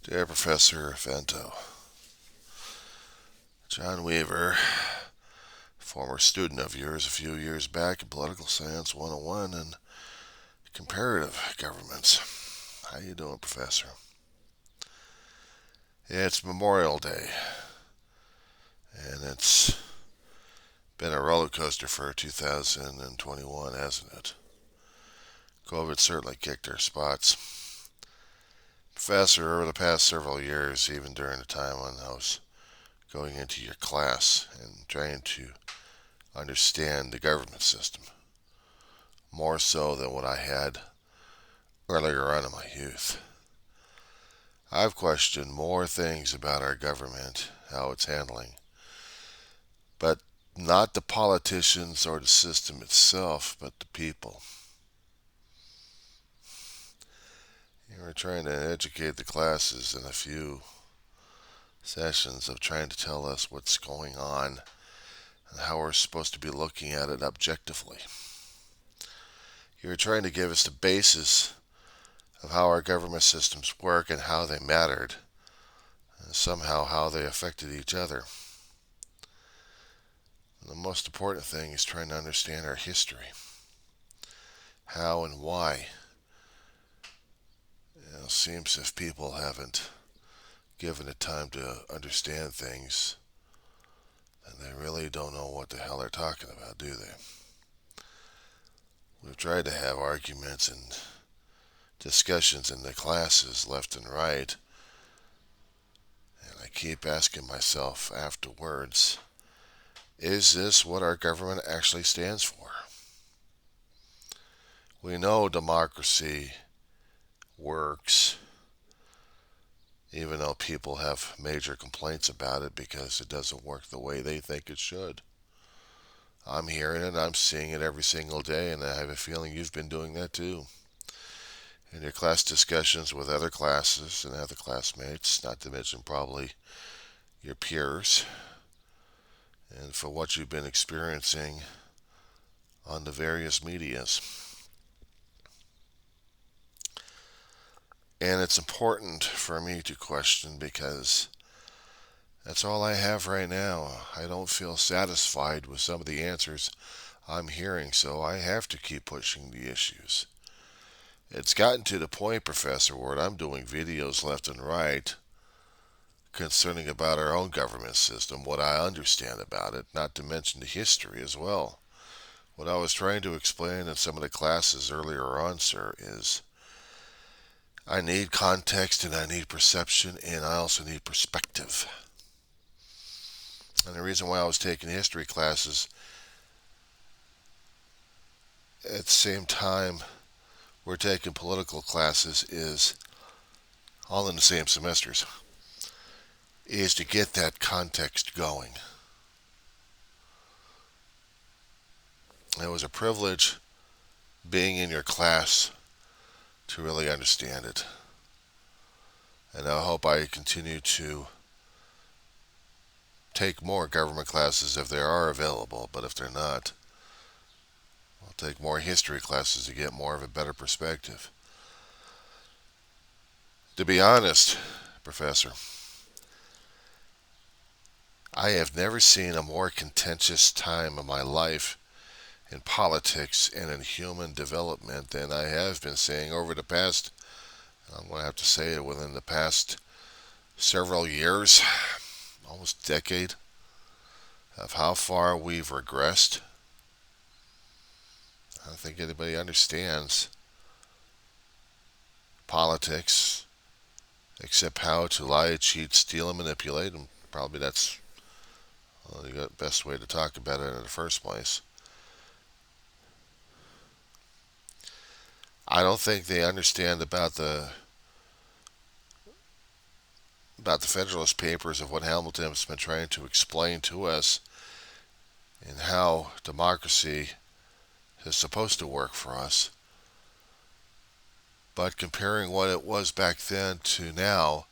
Dear Professor Vento, John Weaver, former student of yours a few years back in Political Science 101 and Comparative Governments. How you doing, Professor? Yeah, it's Memorial Day, and it's been a roller coaster for 2021, hasn't it? COVID certainly kicked our spots. Professor, over the past several years, even during the time when I was going into your class and trying to understand the government system, more so than what I had earlier on in my youth, I've questioned more things about our government, how it's handling, but not the politicians or the system itself, but the people. You were trying to educate the classes in a few sessions of trying to tell us what's going on and how we're supposed to be looking at it objectively. You were trying to give us the basis of how our government systems work and how they mattered, and somehow how they affected each other. And the most important thing is trying to understand our history. How and why. It seems if people haven't given it time to understand things, then they really don't know what the hell they're talking about, do they? We've tried to have arguments and discussions in the classes left and right, and I keep asking myself afterwards, is this what our government actually stands for? We know democracy works, even though people have major complaints about it because it doesn't work the way they think it should. I'm hearing it, I'm seeing it every single day, and I have a feeling you've been doing that too. In your class discussions with other classes and other classmates, not to mention probably your peers, and for what you've been experiencing on the various medias. And it's important for me to question because that's all I have right now. I don't feel satisfied with some of the answers I'm hearing, so I have to keep pushing the issues. It's gotten to the point, Professor, where I'm doing videos left and right concerning about our own government system, what I understand about it, not to mention the history as well. What I was trying to explain in some of the classes earlier on, sir, is I need context and I need perception and I also need perspective. And the reason why I was taking history classes at the same time we're taking political classes is all in the same semesters, is to get that context going. It was a privilege being in your class to really understand it. And I hope I continue to take more government classes if they are available, but if they're not, I'll take more history classes to get more of a better perspective. To be honest, Professor, I have never seen a more contentious time of my life in politics and in human development than I have been seeing over the past, I'm going to have to say it, within the past several years, almost a decade, of how far we've regressed. I don't think anybody understands politics except how to lie, cheat, steal, and manipulate, and probably that's the best way to talk about it in the first place. I don't think they understand about the Federalist Papers of what Hamilton has been trying to explain to us and how democracy is supposed to work for us. But comparing what it was back then to now,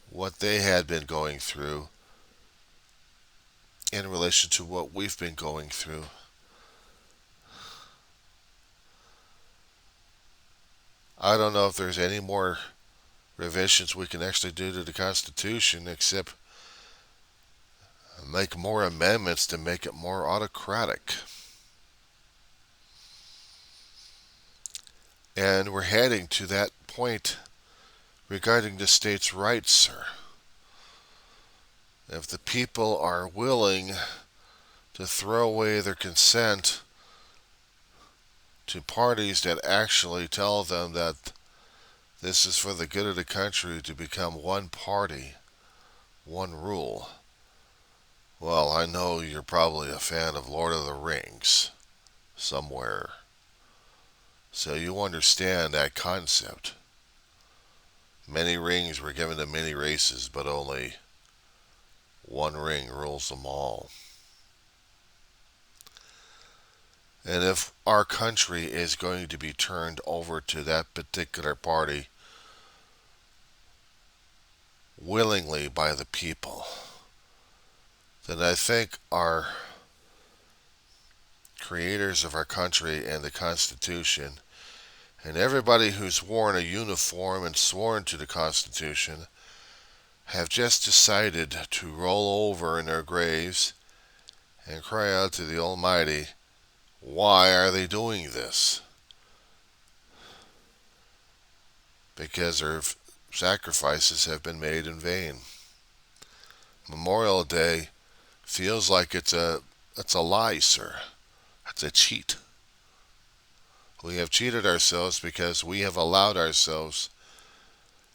what they had been going through in relation to what we've been going through, I don't know if there's any more revisions we can actually do to the Constitution except make more amendments to make it more autocratic. And we're heading to that point regarding the states' rights, sir. If the people are willing to throw away their consent to parties that actually tell them that this is for the good of the country to become one party, one rule. Well, I know you're probably a fan of Lord of the Rings somewhere, so you understand that concept. Many rings were given to many races, but only one ring rules them all. And if our country is going to be turned over to that particular party willingly by the people, then I think our creators of our country and the Constitution and everybody who's worn a uniform and sworn to the Constitution have just decided to roll over in their graves and cry out to the Almighty, why are they doing this? Because their sacrifices have been made in vain. Memorial Day feels like it's a lie, sir. It's a cheat. We have cheated ourselves because we have allowed ourselves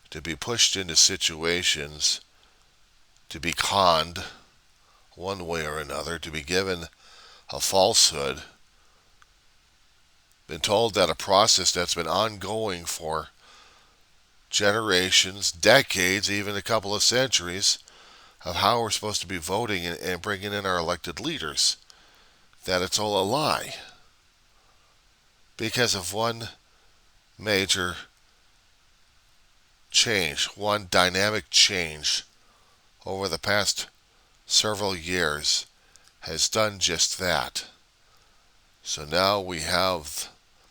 to be pushed into situations, to be conned one way or another, to be given a falsehood, been told that a process that's been ongoing for generations, decades, even a couple of centuries, of how we're supposed to be voting and bringing in our elected leaders, that it's all a lie. Because of one major change, one dynamic change over the past several years has done just that. So now we have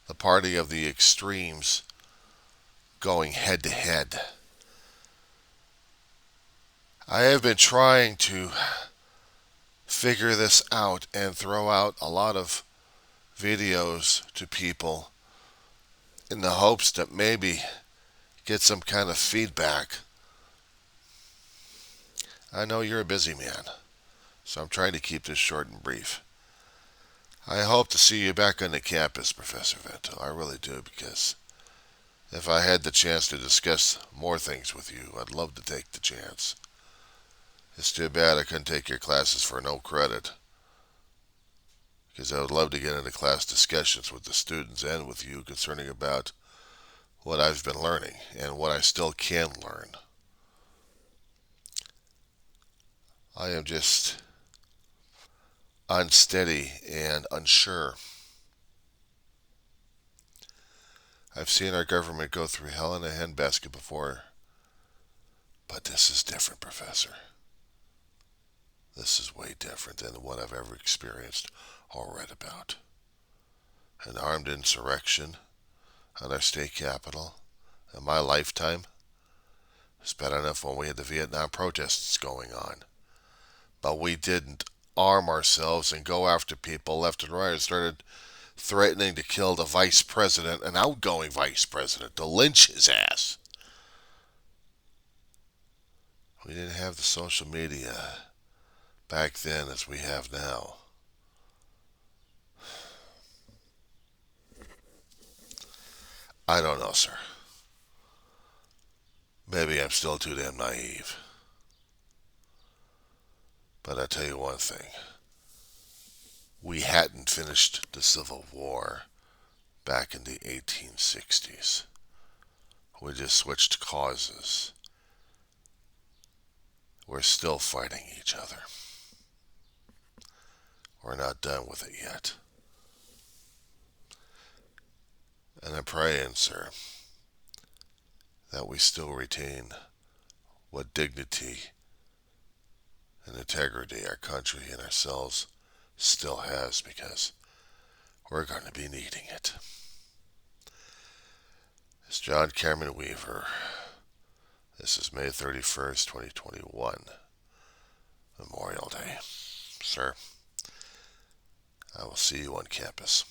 the party of the extremes going head to head. I have been trying to figure this out and throw out a lot of videos to people in the hopes that maybe get some kind of feedback. I know you're a busy man, so I'm trying to keep this short and brief. I hope to see you back on the campus, Professor Vento. I really do, because if I had the chance to discuss more things with you, I'd love to take the chance. It's too bad I couldn't take your classes for no credit, because I would love to get into class discussions with the students and with you concerning about what I've been learning and what I still can learn. I am just unsteady and unsure. I've seen our government go through hell in a handbasket before, but this is different, Professor. This is way different than what I've ever experienced or read about. An armed insurrection on our state capital in my lifetime. It's bad enough when we had the Vietnam protests going on. But we didn't arm ourselves and go after people left and right and started threatening to kill the vice president, an outgoing vice president, to lynch his ass. We didn't have the social media back then as we have now. I don't know, sir. Maybe I'm still too damn naive. But I'll tell you one thing. We hadn't finished the Civil War back in the 1860s. We just switched causes. We're still fighting each other. We're not done with it yet. And I'm praying, sir, that we still retain what dignity and integrity our country and ourselves still has, because we're going to be needing it. As John Cameron Weaver This is May 31st, 2021, Memorial Day. Sir, I will see you on campus.